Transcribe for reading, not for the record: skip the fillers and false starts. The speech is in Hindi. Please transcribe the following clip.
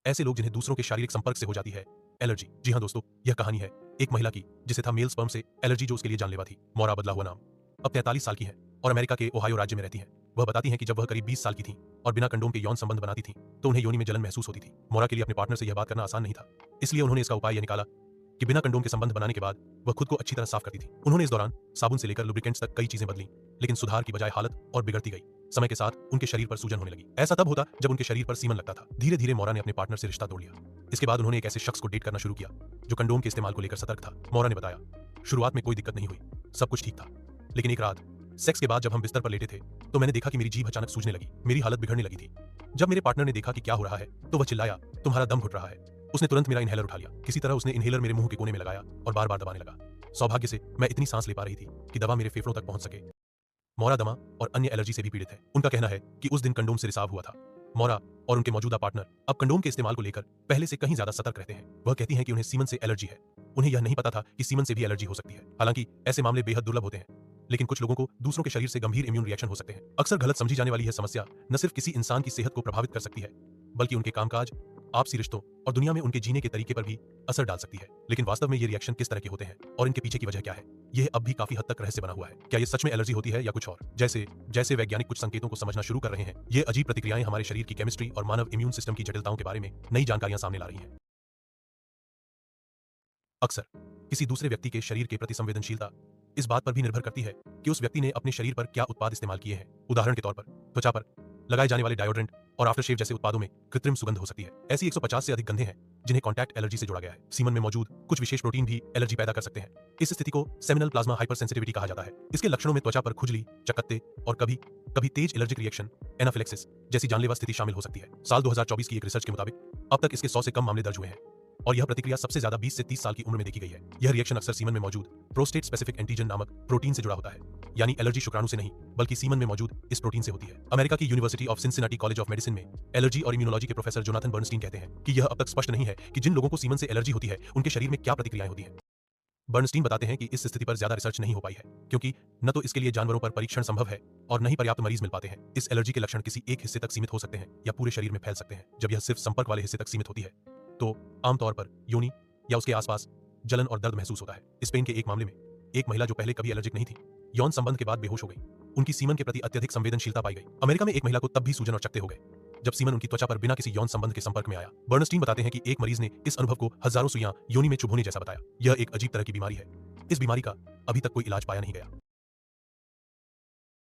ऐसे लोग जिन्हें दूसरों के शारीरिक संपर्क से हो जाती है एलर्जी। जी हाँ दोस्तों, यह कहानी है एक महिला की जिसे था मेल स्पर्म से एलर्जी, जो उसके लिए जानलेवा थी। मौरा बदला हुआ नाम। अब 43 साल की है और अमेरिका के ओहायो राज्य में रहती हैं। वह बताती हैं कि जब वह करीब 20 साल की थी और बिना कंडोम के यौन संबंध बनाती थी तो उन्हें योनि में जलन महसूस होती थी। मौरा के लिए अपने पार्टनर से यह बात करना आसान नहीं था, इसलिए उन्होंने इसका उपाय यह निकाला कि बिना कंडोम के संबंध बनाने के बाद वह खुद को अच्छी तरह साफ करती थी। उन्होंने इस दौरान साबुन से लेकर लुब्रिकेंट्स तक कई चीजें बदली, लेकिन सुधार की बजाय हालत और बिगड़ती गई। समय के साथ उनके शरीर पर सूजन होने लगी। ऐसा तब होता जब उनके शरीर पर सीमन लगता था। धीरे धीरे मौरा ने अपने पार्टनर से रिश्ता तोड़ लिया। इसके बाद उन्होंने एक ऐसे शख्स को डेट करना शुरू किया जो कंडोम के इस्तेमाल को लेकर सतर्क था। मौरा ने बताया, शुरुआत में कोई दिक्कत नहीं हुई, सब कुछ ठीक था, लेकिन एक रात सेक्स के बाद जब हम बिस्तर पर लेटे थे तो मैंने देखा कि मेरी जीभ अचानक सूजने लगी। मेरी हालत बिगड़ने लगी थी। जब मेरे पार्टनर ने देखा कि क्या हो रहा है तो वह चिल्लाया, तुम्हारा दम घुट रहा है। उसने तुरंत मेरा इनहेलर उठा लिया। किसी तरह उसने इनहेलर मेरे मुंह के कोने में लगाया और बार बार दबाने लगा। सौभाग्य से मैं इतनी सांस ले पा रही थी कि दवा मेरे फेफड़ों तक पहुंच सके। मौरा दमा और अन्य एलर्जी से भी पीड़ित है। उनका कहना है कि उस दिन कंडोम से रिसाव हुआ था। मौरा और उनके मौजूदा पार्टनर अब कंडोम के इस्तेमाल को लेकर पहले से कहीं ज्यादा सतर्क रहते हैं। वह कहती हैं कि उन्हें सीमन से एलर्जी है। उन्हें यह नहीं पता था कि सीमन से भी एलर्जी हो सकती है। हालांकि ऐसे मामले बेहद दुर्लभ होते हैं, लेकिन कुछ लोगों को दूसरों के शरीर से गंभीर इम्यून रिएक्शन हो सकते हैं। अक्सर गलत समझी जाने वाली यह समस्या न सिर्फ किसी इंसान की सेहत को प्रभावित कर सकती है, बल्कि उनके कामकाज, आपसी रिश्तों और दुनिया में उनके जीने के तरीके पर भी असर डाल सकती है। लेकिन वास्तव में ये रिएक्शन किस तरह के होते हैं और इनके पीछे की वजह क्या है, यह अब भी काफी हद तक रहस्य बना हुआ है। क्या ये सच में एलर्जी होती है या कुछ और? जैसे जैसे वैज्ञानिक कुछ संकेतों को समझना शुरू कर रहे हैं, ये अजीब प्रतिक्रियाएं हमारे शरीर की केमिस्ट्री और मानव इम्यून सिस्टम की जटिलताओं के बारे में नई जानकारियां सामने ला रही हैं। अक्सर किसी दूसरे व्यक्ति के शरीर के प्रति संवेदनशीलता इस बात पर भी निर्भर करती है कि उस व्यक्ति ने अपने शरीर पर क्या उत्पाद इस्तेमाल किए हैं। उदाहरण के तौर पर त्वचा पर लगाए जाने वाले डायोड्रेंट और आफ्टरशेव जैसे उत्पादों में कृत्रिम सुगंध हो सकती है। ऐसी 150 से अधिक गंधे हैं जिन्हें कॉन्टैक्ट एलर्जी से जोड़ा गया है। सीमन में मौजूद कुछ विशेष प्रोटीन भी एलर्जी पैदा कर सकते हैं। इस स्थिति को सेमिनल प्लाज्मा हाइपरसेंसिटिविटी कहा जाता है। इसके लक्षणों में त्वचा पर खुजली, चकत्ते और कभी कभी तेज एलर्जिक रिएक्शन, एनाफिलेक्सिस जैसी जानलेवा स्थिति शामिल हो सकती है। साल 2024 की एक रिसर्च के मुताबिक अब तक इसके 100 से कम मामले दर्ज हुए हैं और यह प्रतिक्रिया सबसे ज्यादा 20 से 30 साल की उम्र में देखी गई है। यह रिएक्शन अक्सर सीमन में मौजूद प्रोस्टेट स्पेसिफिक एंटीजन नामक प्रोटीन से जुड़ा होता है, यानी एलर्जी शुक्राणु से नहीं बल्कि सीमन में मौजूद इस प्रोटीन से होती है। अमेरिका की university of Cincinnati college of medicine में एलर्जी और इम्यूनोलॉजी के प्रोफेसर जोनाथन बर्नस्टीन कहते हैं कि यह अब तक स्पष्ट नहीं है कि जिन लोगों को सीमन से एलर्जी होती है उनके शरीर में क्या प्रतिक्रियाएं होती हैं। बर्नस्टीन बताते हैं कि इस स्थिति पर ज्यादा रिसर्च नहीं हो पाई है क्योंकि न तो इसके लिए जानवरों पर परीक्षण संभव है और न ही पर्याप्त मरीज मिल पाते हैं। इस एलर्जी के लक्षण किसी एक हिस्से तक सीमित हो सकते हैं या पूरे शरीर में फैल सकते हैं। जब यह सिर्फ संपर्क वाले हिस्से तक सीमित होती है तो आमतौर पर योनि या उसके आसपास जलन और दर्द महसूस होता है। स्पेन के एक मामले में एक महिला जो पहले कभी एलर्जिक नहीं थी, यौन संबंध के बाद बेहोश हो गई। उनकी सीमन के प्रति अत्यधिक संवेदनशीलता पाई गई। अमेरिका में एक महिला को तब भी सूजन और चकत्ते हो गए जब सीमन उनकी त्वचा पर बिना किसी यौन संबंध के संपर्क में आया। बर्नस्टीन बताते हैं कि एक मरीज ने इस अनुभव को हजारों सुइयां योनि में चुभोने जैसा बताया। यह एक अजीब तरह की बीमारी है। इस बीमारी का अभी तक कोई इलाज पाया नहीं गया।